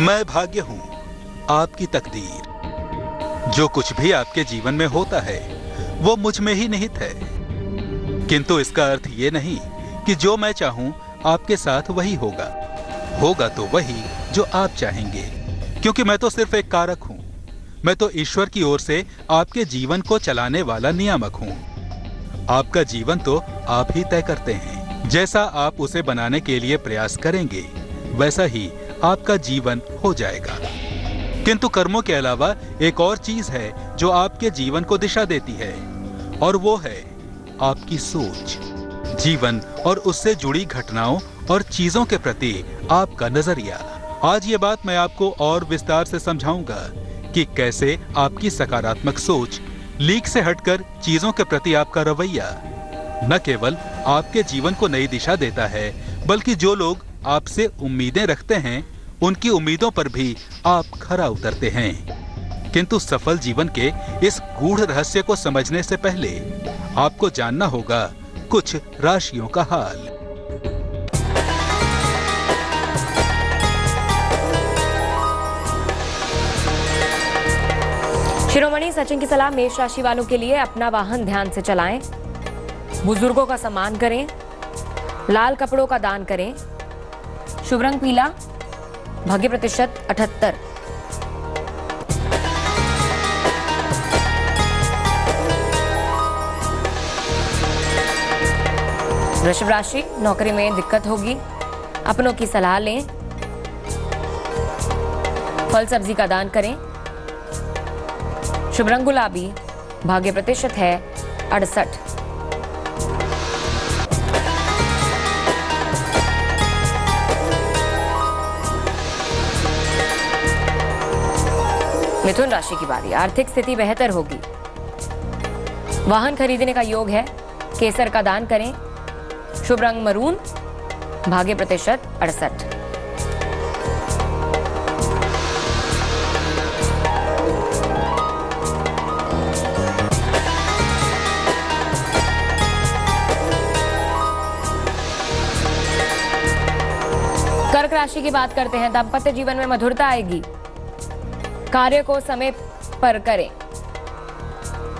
मैं भाग्य हूं, आपकी तकदीर। जो कुछ भी आपके जीवन में होता है वो मुझ में ही निहित है, किंतु इसका अर्थ ये नहीं कि जो मैं चाहूं आपके साथ वही होगा। होगा तो वही जो आप चाहेंगे, क्योंकि मैं तो सिर्फ एक कारक हूं। मैं तो ईश्वर की ओर से आपके जीवन को चलाने वाला नियामक हूं। आपका जीवन तो आप ही तय करते हैं। जैसा आप उसे बनाने के लिए प्रयास करेंगे वैसा ही आपका जीवन हो जाएगा। किंतु कर्मों के अलावा एक और चीज है जो आपके जीवन को दिशा देती है, और वो है आपकी सोच। जीवन और उससे जुड़ी घटनाओं और चीजों के प्रति आपका नजरिया। आज ये बात मैं आपको और विस्तार से समझाऊंगा कि कैसे आपकी सकारात्मक सोच, लीक से हटकर चीजों के प्रति आपका रवैया न केवल आपके जीवन को नई दिशा देता है, बल्कि जो लोग आपसे उम्मीदें रखते हैं उनकी उम्मीदों पर भी आप खरा उतरते हैं। किंतु सफल जीवन के इस गूढ़ रहस्य को समझने से पहले आपको जानना होगा कुछ राशियों का हाल। शिरोमणि सचिन की सलाह मेष राशि वालों के लिए, अपना वाहन ध्यान से चलाएं, बुजुर्गों का सम्मान करें, लाल कपड़ों का दान करें, शुभ रंग पीला, भाग्य प्रतिशत 78। वृषभ राशि, नौकरी में दिक्कत होगी, अपनों की सलाह लें, फल सब्जी का दान करें, शुभ रंग गुलाबी, भाग्य प्रतिशत है 68। मिथुन राशि की बारी, आर्थिक स्थिति बेहतर होगी, वाहन खरीदने का योग है, केसर का दान करें, शुभ रंग मरून, भाग्य प्रतिशत 68। कर्क राशि की बात करते हैं, दाम्पत्य जीवन में मधुरता आएगी, कार्य को समय पर करें,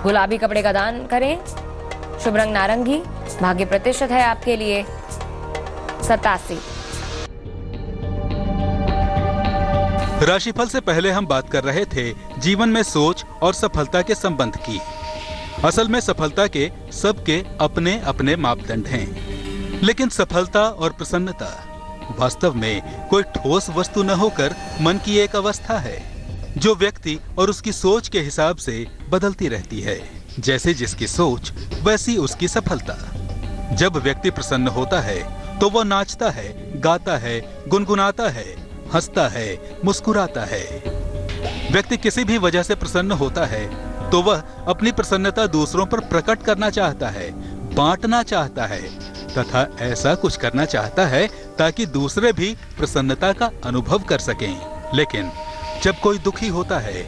गुलाबी कपड़े का दान करें, शुभ रंग नारंगी, भाग्य प्रतिशत है आपके लिए 87। राशिफल से पहले हम बात कर रहे थे जीवन में सोच और सफलता के संबंध की। असल में सफलता के सबके अपने अपने मापदंड हैं, लेकिन सफलता और प्रसन्नता वास्तव में कोई ठोस वस्तु न होकर मन की एक अवस्था है जो व्यक्ति और उसकी सोच के हिसाब से बदलती रहती है। जैसे जिसकी सोच वैसी उसकी सफलता। जब व्यक्ति प्रसन्न होता है तो वह नाचता है, गाता है, गुनगुनाता है, हंसता है, मुस्कुराता है। व्यक्ति किसी भी वजह से प्रसन्न होता है तो वह अपनी प्रसन्नता दूसरों पर प्रकट करना चाहता है, बांटना चाहता है तथा ऐसा कुछ करना चाहता है ताकि दूसरे भी प्रसन्नता का अनुभव कर सकें। लेकिन जब कोई दुखी होता है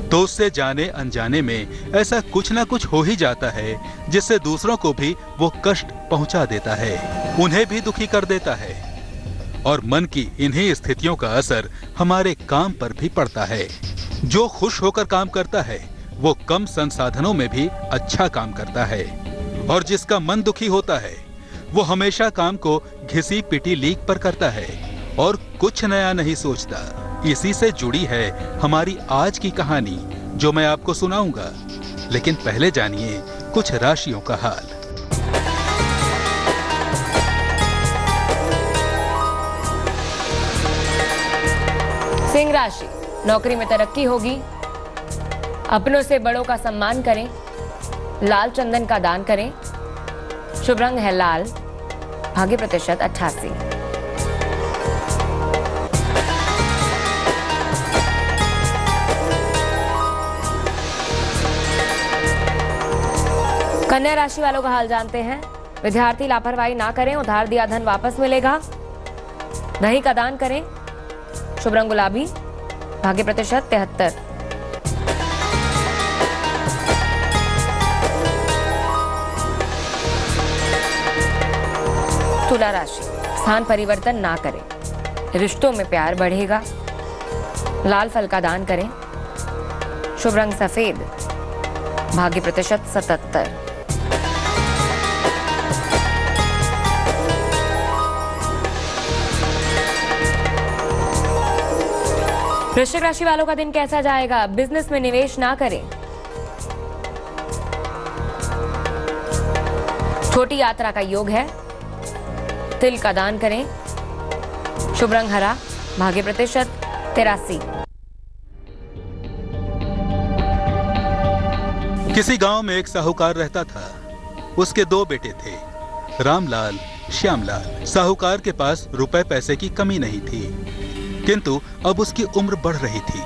तो उससे जाने अनजाने में ऐसा कुछ ना कुछ हो ही जाता है जिससे दूसरों को भी वो कष्ट पहुंचा देता है, उन्हें भी दुखी कर देता है। और मन की इन्हीं स्थितियों का असर हमारे काम पर भी पड़ता है। जो खुश होकर काम करता है वो कम संसाधनों में भी अच्छा काम करता है, और जिसका मन दुखी होता है वो हमेशा काम को घिसी पिटी लीक पर करता है और कुछ नया नहीं सोचता। इसी से जुड़ी है हमारी आज की कहानी जो मैं आपको सुनाऊंगा। लेकिन पहले जानिए कुछ राशियों का हाल। सिंह राशि, नौकरी में तरक्की होगी, अपनों से बड़ों का सम्मान करें, लाल चंदन का दान करें, शुभ रंग है लाल, भाग्य प्रतिशत 88। कन्या राशि वालों का हाल जानते हैं। विद्यार्थी लापरवाही ना करें, उधार दिया धन वापस मिलेगा, दही का दान करें, शुभ रंग गुलाबी, भाग्य प्रतिशत 73। तुला राशि, स्थान परिवर्तन ना करें, रिश्तों में प्यार बढ़ेगा, लाल फल का दान करें। शुभ रंग सफेद, भाग्य प्रतिशत 77। वृश्चिक राशि वालों का दिन कैसा जाएगा? बिजनेस में निवेश ना करें। छोटी यात्रा का योग है। तिल का दान करें। शुभ रंग हरा, भाग्य प्रतिशत 83। किसी गांव में एक साहूकार रहता था। उसके 2 बेटे थे, रामलाल, श्यामलाल। साहूकार के पास रुपए पैसे की कमी नहीं थी, किंतु अब उसकी उम्र बढ़ रही थी।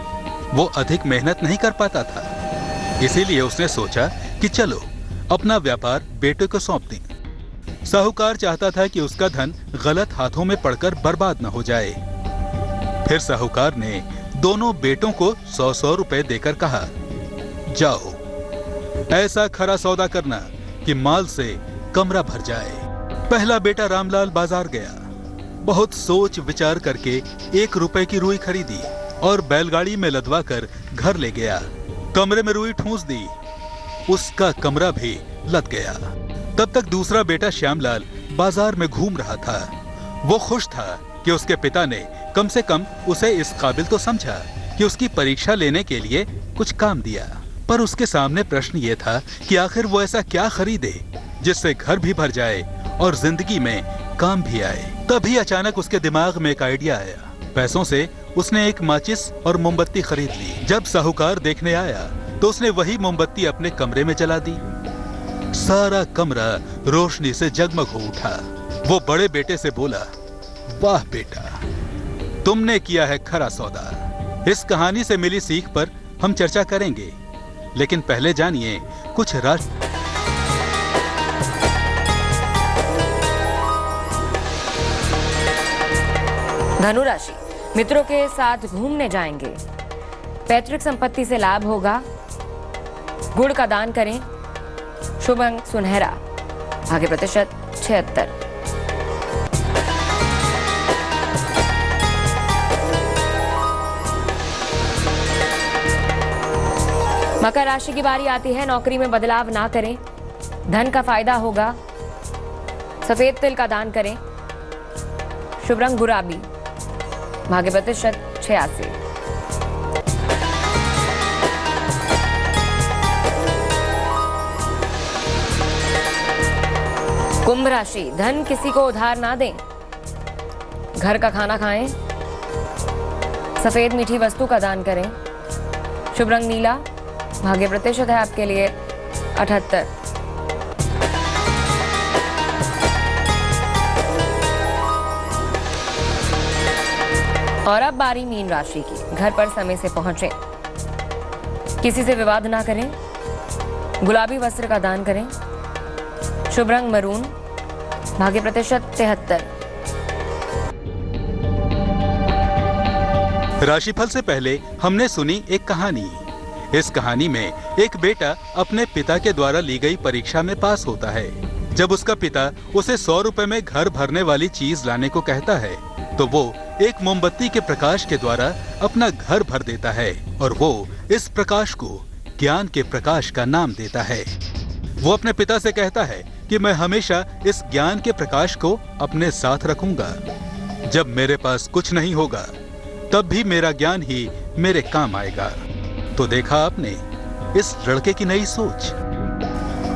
वो अधिक मेहनत नहीं कर पाता था, इसीलिए उसने सोचा कि चलो अपना व्यापार बेटे को सौंप दें। साहूकार चाहता था कि उसका धन गलत हाथों में पड़कर बर्बाद न हो जाए। फिर साहूकार ने दोनों बेटों को 100-100 रुपए देकर कहा, जाओ ऐसा खरा सौदा करना कि माल से कमरा भर जाए। पहला बेटा रामलाल बाजार गया। बहुत सोच विचार करके 1 रुपए की रुई खरीदी और बैलगाड़ी में लदवा कर घर ले गया। कमरे में रुई ठूंस दी, उसका कमरा भी लद गया। तब तक दूसरा बेटा श्यामलाल बाजार में घूम रहा था। वो खुश था कि उसके पिता ने कम से कम उसे इस काबिल तो समझा कि उसकी परीक्षा लेने के लिए कुछ काम दिया। पर उसके सामने प्रश्न ये था कि आखिर वो ऐसा क्या खरीदे जिससे घर भी भर जाए और जिंदगी में काम भी आए। तभी अचानक उसके दिमाग में एक आइडिया आया। पैसों से उसने एक माचिस और मोमबत्ती खरीद ली। जब साहूकार देखने आया तो उसने वही मोमबत्ती अपने कमरे में जला दी। सारा कमरा रोशनी से जगमग हो उठा। वो बड़े बेटे से बोला, वाह बेटा, तुमने किया है खरा सौदा। इस कहानी से मिली सीख पर हम चर्चा करेंगे, लेकिन पहले जानिए कुछ धनु राशि, मित्रों के साथ घूमने जाएंगे। पैतृक संपत्ति से लाभ होगा। गुड़ का दान करें। शुभ अंक सुनहरा, भाग्य प्रतिशत 76। मकर राशि की बारी आती है। नौकरी में बदलाव ना करें, धन का फायदा होगा। सफेद तिल का दान करें। शुभ रंग गुलाबी, भाग्य प्रतिशत 86। कुंभ राशि, धन किसी को उधार ना दें। घर का खाना खाएं। सफेद मीठी वस्तु का दान करें। शुभ रंग नीला, भाग्य प्रतिशत है आपके लिए 78। और अब बारी मीन राशि की। घर पर समय से पहुंचें। किसी से विवाद ना करें। गुलाबी वस्त्र का दान करें। शुभ रंग मरून, भाग्य प्रतिशत 73। राशिफल से पहले हमने सुनी एक कहानी। इस कहानी में एक बेटा अपने पिता के द्वारा ली गई परीक्षा में पास होता है। जब उसका पिता उसे 100 रुपए में घर भरने वाली चीज लाने को कहता है तो वो एक मोमबत्ती के प्रकाश के द्वारा अपना घर भर देता है और वो इस प्रकाश को ज्ञान के प्रकाश का नाम देता है। वो अपने पिता से कहता है कि मैं हमेशा इस ज्ञान के प्रकाश को अपने साथ रखूंगा। जब मेरे पास कुछ नहीं होगा तब भी मेरा ज्ञान ही मेरे काम आएगा। तो देखा आपने इस लड़के की नई सोच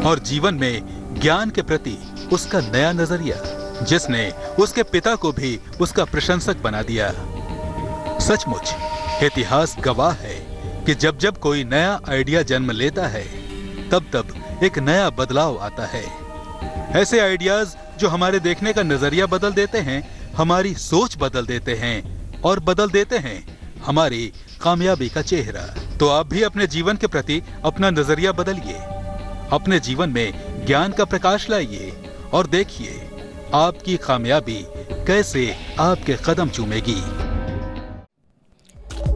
और जीवन में ज्ञान के प्रति उसका नया नजरिया, जिसने उसके पिता को भी उसका प्रशंसक बना दिया। सचमुच इतिहास गवाह है कि जब जब कोई नया आइडिया जन्म लेता है तब तब एक नया बदलाव आता है। ऐसे आइडियाज जो हमारे देखने का नजरिया बदल देते हैं, हमारी सोच बदल देते हैं और बदल देते हैं हमारी कामयाबी का चेहरा। तो आप भी अपने जीवन के प्रति अपना नजरिया बदलिए, अपने जीवन में ज्ञान का प्रकाश लाइए और देखिए आपकी कामयाबी कैसे आपके कदम चूमेगी।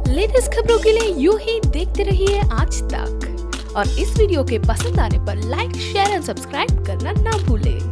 लेटेस्ट खबरों के लिए यूं ही देखते रहिए आज तक और इस वीडियो के पसंद आने पर लाइक, शेयर एंड सब्सक्राइब करना ना भूलें।